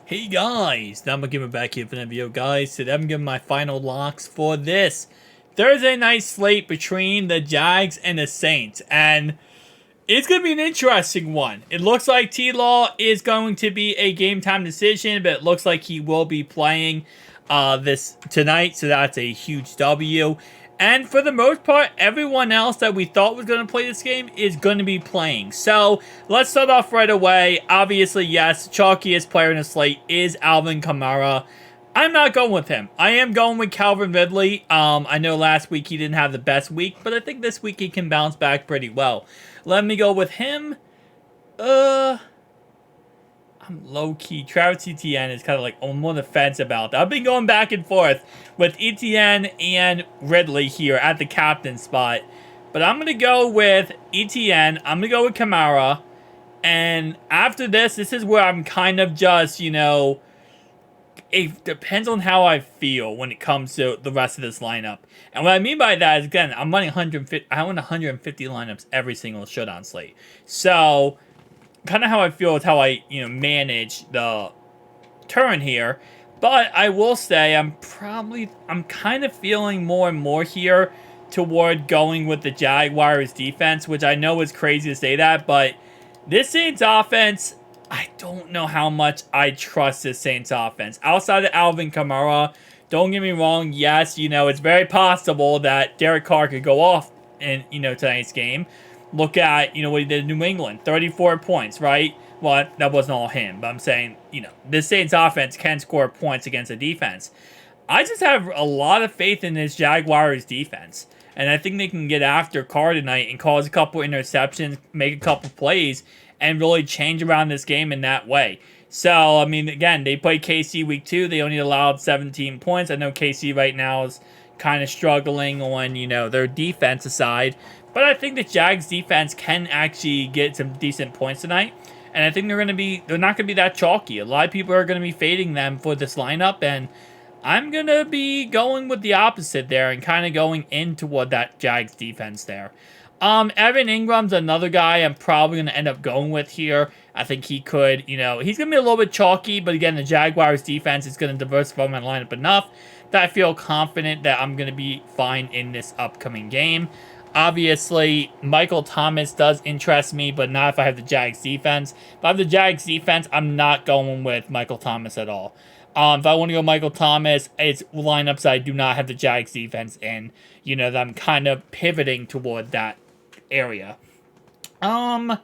Hey guys, now I'm gonna back here for the video, guys. Today I'm giving my final locks for this Thursday night slate between the Jags and the Saints, and it's gonna be an interesting one. It looks like T-Law is going to be a game time decision, but it looks like he will be playing this tonight, so that's a huge W. And for the most part, everyone else that we thought was going to play this game is going to be playing. So let's start off right away. Obviously, yes, chalkiest player in the slate is Alvin Kamara. I'm not going with him. I am going with Calvin Ridley. I know last week he didn't have the best week, but I think this week he can bounce back pretty well. Let me go with him. I'm low-key. Travis Etienne is kind of like I'm on the fence about that. I've been going back and forth with Etienne and Ridley here at the captain spot. But I'm going to go with Etienne. I'm going to go with Kamara. And after this is where I'm kind of just, it depends on how I feel when it comes to the rest of this lineup. And what I mean by that is, again, I'm running 150. I run 150 lineups every single Showdown Slate. So kind of how I feel is how I, manage the turn here. But I will say I'm kind of feeling more and more here toward going with the Jaguars defense, which I know is crazy to say that, but this Saints offense, I don't know how much I trust this Saints offense. Outside of Alvin Kamara, don't get me wrong, yes, it's very possible that Derek Carr could go off in, tonight's game. Look at, what he did in New England. 34 points, right? Well, that wasn't all him. But I'm saying, this Saints offense can score points against the defense. I just have a lot of faith in this Jaguars defense. And I think they can get after Carr tonight and cause a couple interceptions, make a couple plays, and really change around this game in that way. So, again, they played KC week 2. They only allowed 17 points. I know KC right now is kind of struggling on, their defensive side. But I think the Jags defense can actually get some decent points tonight. And I think they're not going to be that chalky. A lot of people are going to be fading them for this lineup. And I'm going to be going with the opposite there and kind of going in toward that Jags defense there. Evan Ingram's another guy I'm probably going to end up going with here. I think he could, he's going to be a little bit chalky. But again, the Jaguars defense is going to diversify my lineup enough that I feel confident that I'm going to be fine in this upcoming game. Obviously, Michael Thomas does interest me, but not if I have the Jags defense. If I have the Jags defense, I'm not going with Michael Thomas at all. If I want to go Michael Thomas, it's lineups I do not have the Jags defense in. That I'm kind of pivoting toward that area. The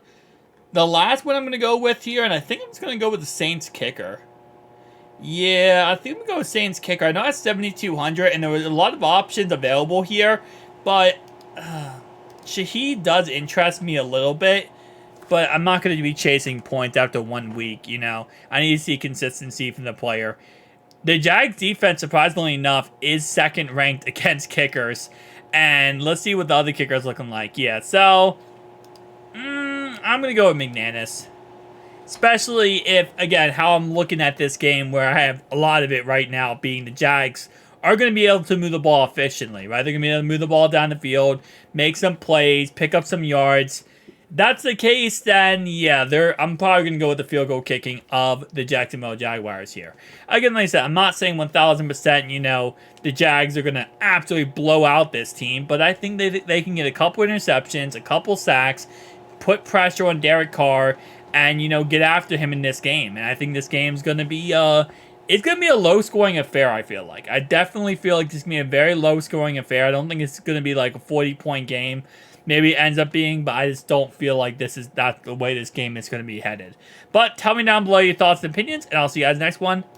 last one I'm going to go with here, and I think I'm just going to go with the Saints kicker. Yeah, I think I'm going to go with Saints kicker. I know it's 7,200, and there was a lot of options available here, but Shaheed does interest me a little bit, but I'm not going to be chasing points after 1 week, I need to see consistency from the player. The Jags defense, surprisingly enough, is second ranked against kickers, and let's see what the other kickers looking like. Yeah, so I'm going to go with McManus. Especially if, again, how I'm looking at this game where I have a lot of it right now being the Jags are going to be able to move the ball efficiently, right? They're going to be able to move the ball down the field, make some plays, pick up some yards. That's the case, then, yeah, I'm probably going to go with the field goal kicking of the Jacksonville Jaguars here. Again, like I said, I'm not saying 1,000%, the Jags are going to absolutely blow out this team, but I think they can get a couple interceptions, a couple sacks, put pressure on Derek Carr, and, get after him in this game. And I think this game's going to be, it's going to be a low-scoring affair, I feel like. I definitely feel like this is going to be a very low-scoring affair. I don't think it's going to be like a 40-point game. Maybe it ends up being, but I just don't feel like that's the way this game is going to be headed. But tell me down below your thoughts and opinions, and I'll see you guys next one. Peace.